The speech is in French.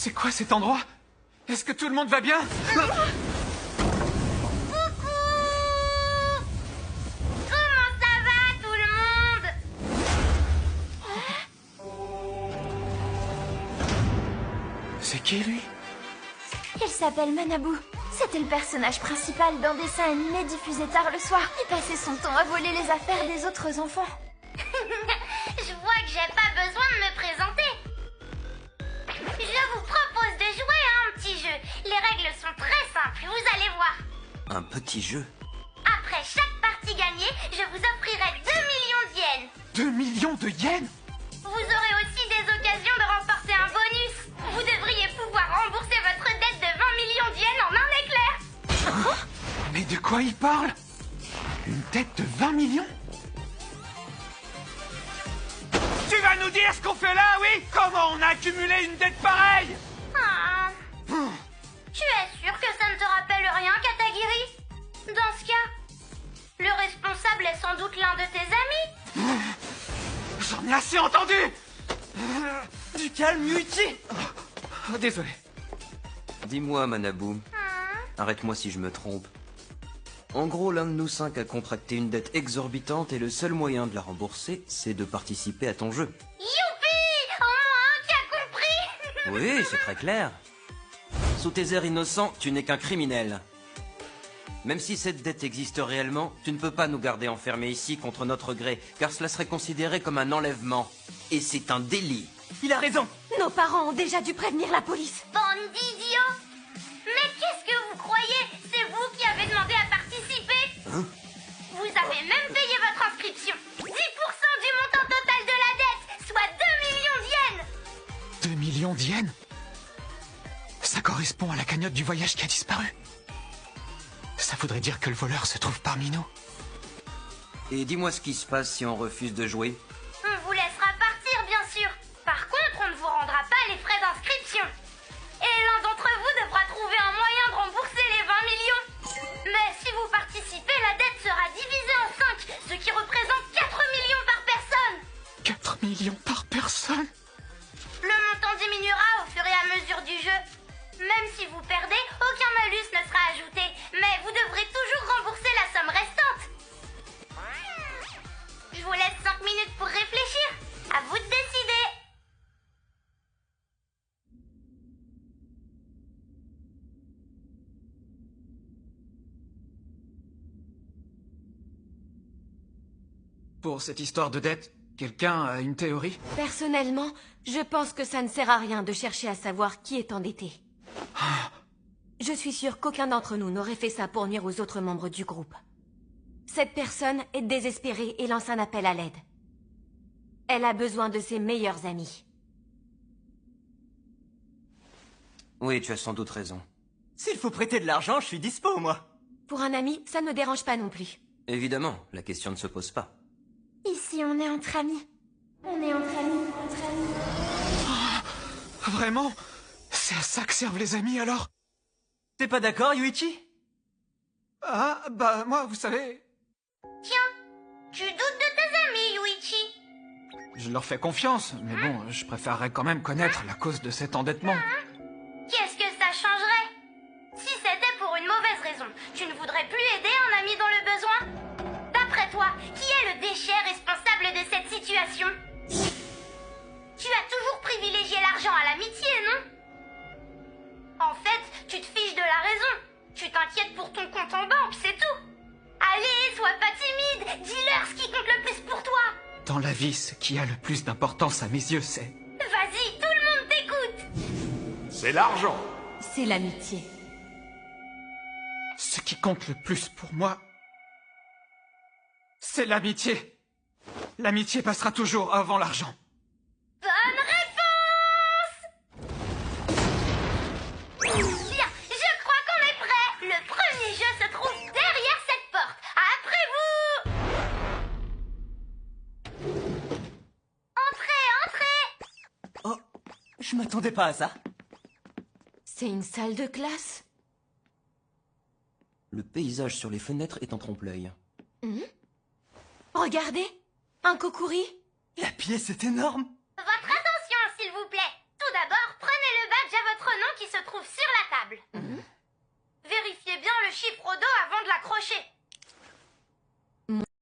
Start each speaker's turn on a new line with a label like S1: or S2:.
S1: C'est quoi cet endroit? Est-ce que tout le monde va bien?
S2: Comment ça va, tout le monde?
S1: C'est qui, lui?
S3: Il s'appelle Manabu. C'était le personnage principal d'un dessin animé diffusé tard le soir. Il passait son temps à voler les affaires des autres enfants.
S2: Je vois que j'ai pas besoin de me présenter. Je vous propose de jouer à un petit jeu. Les règles sont très simples, vous allez voir.
S4: Un petit jeu?
S2: Après chaque partie gagnée, je vous offrirai 2 millions d'yens.
S1: 2 millions de yens?
S2: Vous aurez aussi des occasions de remporter un bonus. Vous devriez pouvoir rembourser votre dette de 20 millions d'yens en un éclair.
S1: Mais de quoi il parle? Une dette de 20 millions? Tu vas nous dire ce qu'on fait là, oui? Comment on a accumulé une dette pareille?
S2: Ah. Tu es sûr que ça ne te rappelle rien, Katagiri? Dans ce cas, le responsable est sans doute l'un de tes amis.
S1: J'en ai assez entendu!
S4: Du calme, Yuichi!
S1: Oh, désolé.
S4: Dis-moi, Manabu, arrête-moi si je me trompe. En gros, l'un de nous 5 a contracté une dette exorbitante et le seul moyen de la rembourser, c'est de participer à ton jeu.
S2: Youpi! Au moins un qui a compris.
S4: Oui, c'est très clair. Sous tes airs innocents, tu n'es qu'un criminel. Même si cette dette existe réellement, tu ne peux pas nous garder enfermés ici contre notre gré, car cela serait considéré comme un enlèvement. Et c'est un délit.
S5: Il a raison.
S3: Nos parents ont déjà dû prévenir la police.
S2: Bande d'idiots! Mais qu'est-ce que vous croyez? C'est vous qui avez demandé à participer? Vous avez même payé votre inscription. 10% du montant total de la dette, soit 2 millions d'yens.
S1: 2 millions d'yens? Ça correspond à la cagnotte du voyage qui a disparu. Ça voudrait dire que le voleur se trouve parmi nous.
S4: Et dis-moi ce qui se passe si on refuse de jouer.
S2: On vous laissera partir, bien sûr. Par contre, on ne vous rendra pas les frais d'inscription. Et l'un d'entre vous devra trouver un moyen de rembourser les 20 millions. Mais si vous participez, la dette sera divisée en 5, ce qui représente 4 millions par personne.
S1: 4 millions par personne?
S2: Le montant diminuera au fur et à mesure du jeu. Même si vous perdez, aucun malus ne sera ajouté. Mais vous devrez toujours rembourser la somme restante. Je vous laisse 5 minutes pour réfléchir. À vous de décider.
S1: Pour cette histoire de dette, quelqu'un a une théorie?
S3: Personnellement, je pense que ça ne sert à rien de chercher à savoir qui est endetté. Je suis sûre qu'aucun d'entre nous n'aurait fait ça pour nuire aux autres membres du groupe. Cette personne est désespérée et lance un appel à l'aide. Elle a besoin de ses meilleurs amis.
S4: Oui, tu as sans doute raison.
S5: S'il faut prêter de l'argent, je suis dispo, moi.
S3: Pour un ami, ça ne me dérange pas non plus.
S4: Évidemment, la question ne se pose pas.
S3: Ici, on est entre amis. On est entre amis, entre amis.
S1: Vraiment? C'est à ça que servent les amis, alors?
S5: T'es pas d'accord, Yuichi?
S1: Ah, bah, moi, vous savez...
S2: Tiens, tu doutes de tes amis, Yuichi.
S1: Je leur fais confiance, mais bon, je préférerais quand même connaître la cause de cet endettement.
S2: Qu'est-ce que ça changerait? Si c'était pour une mauvaise raison, tu ne voudrais plus aider un ami dans le besoin? D'après toi, qui est le déchet responsable de cette situation? Tu as toujours privilégié l'argent à l'amitié, non? En fait, tu te fiches de la raison. Tu t'inquiètes pour ton compte en banque, c'est tout. Allez, sois pas timide. Dis-leur ce qui compte le plus pour toi.
S1: Dans la vie, ce qui a le plus d'importance à mes yeux, c'est...
S2: Vas-y, tout le monde t'écoute.
S6: C'est l'argent.
S3: C'est l'amitié.
S1: Ce qui compte le plus pour moi, c'est l'amitié. L'amitié passera toujours avant l'argent.
S2: Bonne réponse. Bien, je crois qu'on est prêt. Le premier jeu se trouve derrière cette porte. Après vous. Entrez, entrez.
S5: Oh, je m'attendais pas à ça.
S3: C'est une salle de classe?
S4: Le paysage sur les fenêtres est en trompe-l'œil.
S3: Regardez, un kokuri.
S5: La pièce est énorme.